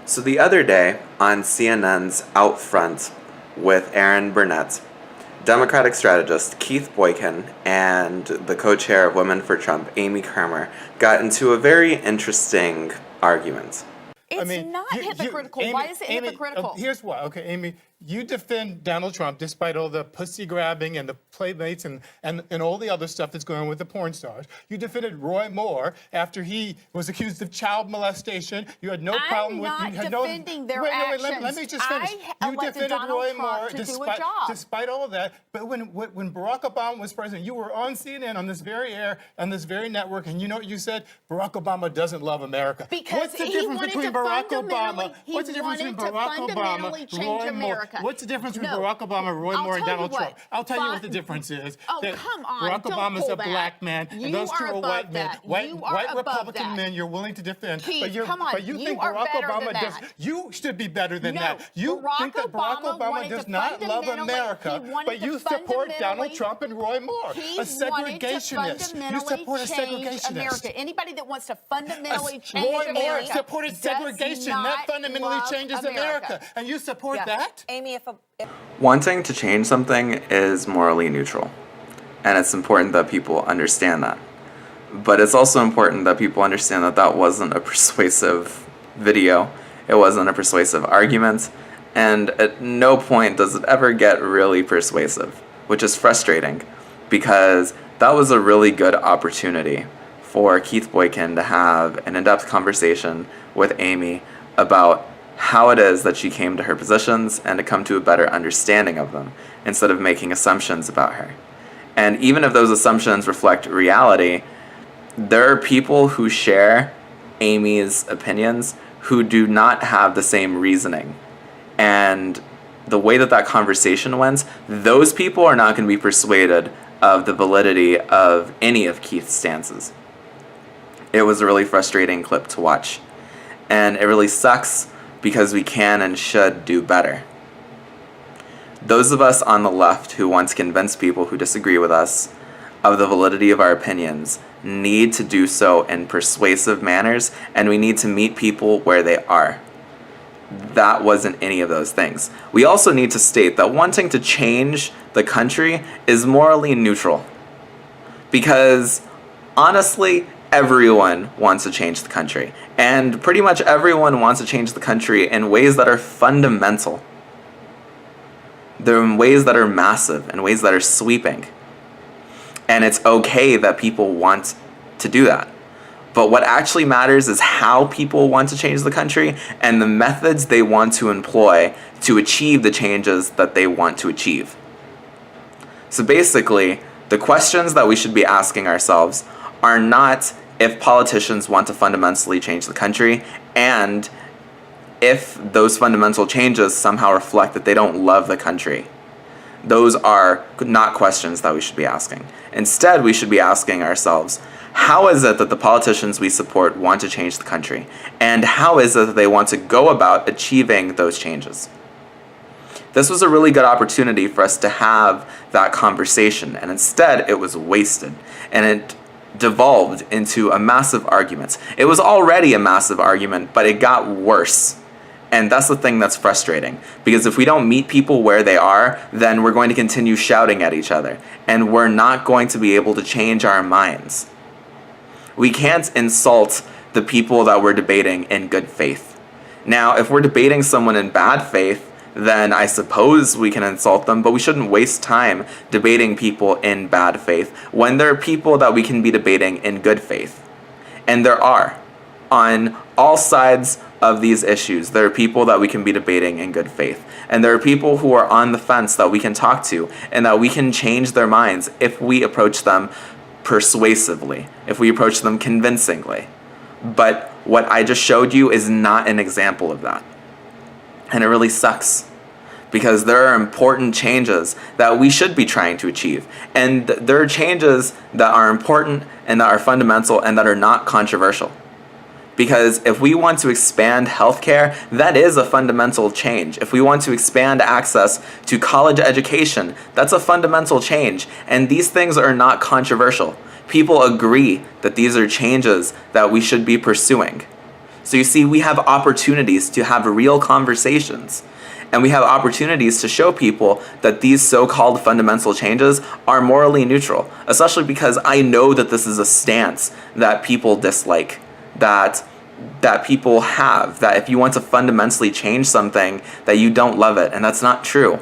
So the other day on CNN's OutFront with Erin Burnett, Democratic strategist Keith Boykin and the co-chair of Women for Trump, Amy Kremer, got into a very interesting argument. It's not hypocritical. Amy, why is it hypocritical? Here's why. Okay, Amy, you defend Donald Trump despite all the pussy grabbing and the playmates and all the other stuff that's going on with the porn stars. You defended Roy Moore after he was accused of child molestation. You had no problem with I'm not defending their actions. Let me just finish. You defended Roy Moore despite all of that. But when Barack Obama was president, you were on CNN on this very air, on this very network, and you know what you said? Barack Obama doesn't love America. Because what's the difference between Barack Obama? What's the difference between Barack Obama, Roy Moore? What's the difference between Barack Obama, Roy Moore, and Donald Trump? I'll tell you what the difference is. Oh, come on. Barack Obama's a black man, and those two are white men. White Republican men you're willing to defend. Keith, come on. But you think Barack Obama does. You should be better than that. You think that Barack Obama does not love America, but you support Donald Trump and Roy Moore. A segregationist. You support a segregationist. America. Anybody that wants to fundamentally change Roy America Moore supported segregation. That fundamentally changes America. And you support that? Amy, Wanting to change something is morally neutral, and it's important that people understand that. But it's also important that people understand that that wasn't a persuasive video, it wasn't a persuasive argument, and at no point does it ever get really persuasive, which is frustrating, because that was a really good opportunity for Keith Boykin to have an in-depth conversation with Amy about how it is that she came to her positions and to come to a better understanding of them instead of making assumptions about her. And even if those assumptions reflect reality, there are people who share Amy's opinions who do not have the same reasoning. And the way that that conversation went, those people are not going to be persuaded of the validity of any of Keith's stances. It was a really frustrating clip to watch. And it really sucks because we can and should do better. Those of us on the left who want to convince people who disagree with us of the validity of our opinions need to do so in persuasive manners, and we need to meet people where they are. That wasn't any of those things. We also need to state that wanting to change the country is morally neutral. Because honestly, everyone wants to change the country. And pretty much everyone wants to change the country in ways that are fundamental. They're in ways that are massive, in ways that are sweeping. And it's okay that people want to do that. But what actually matters is how people want to change the country and the methods they want to employ to achieve the changes that they want to achieve. So basically, the questions that we should be asking ourselves are not if politicians want to fundamentally change the country and if those fundamental changes somehow reflect that they don't love the country. Those are not questions that we should be asking. Instead, we should be asking ourselves, how is it that the politicians we support want to change the country? And how is it that they want to go about achieving those changes? This was a really good opportunity for us to have that conversation, and instead it was wasted. And it devolved into a massive argument. It was already a massive argument, but it got worse. And that's the thing that's frustrating. Because if we don't meet people where they are, then we're going to continue shouting at each other. And we're not going to be able to change our minds. We can't insult the people that we're debating in good faith. Now, if we're debating someone in bad faith, then I suppose we can insult them, but we shouldn't waste time debating people in bad faith when there are people that we can be debating in good faith. And there are. On all sides of these issues, there are people that we can be debating in good faith. And there are people who are on the fence that we can talk to and that we can change their minds if we approach them persuasively, if we approach them convincingly. But what I just showed you is not an example of that. And it really sucks because there are important changes that we should be trying to achieve. And there are changes that are important and that are fundamental and that are not controversial. Because if we want to expand healthcare, that is a fundamental change. If we want to expand access to college education, that's a fundamental change. And these things are not controversial. People agree that these are changes that we should be pursuing. So you see, we have opportunities to have real conversations. And we have opportunities to show people that these so-called fundamental changes are morally neutral, especially because I know that this is a stance that people dislike, that people have, that if you want to fundamentally change something, that you don't love it, and that's not true.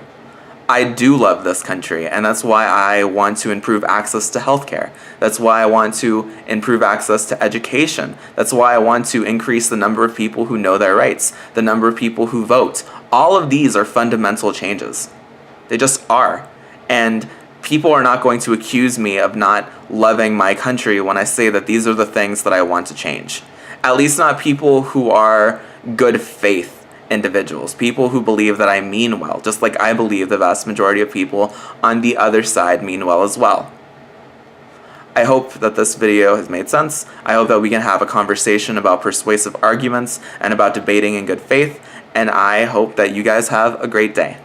I do love this country, and that's why I want to improve access to healthcare. That's why I want to improve access to education. That's why I want to increase the number of people who know their rights, the number of people who vote. All of these are fundamental changes. They just are. And people are not going to accuse me of not loving my country when I say that these are the things that I want to change. At least not people who are good faith individuals, people who believe that I mean well, just like I believe the vast majority of people on the other side mean well as well. I hope that this video has made sense. I hope that we can have a conversation about persuasive arguments and about debating in good faith, and I hope that you guys have a great day.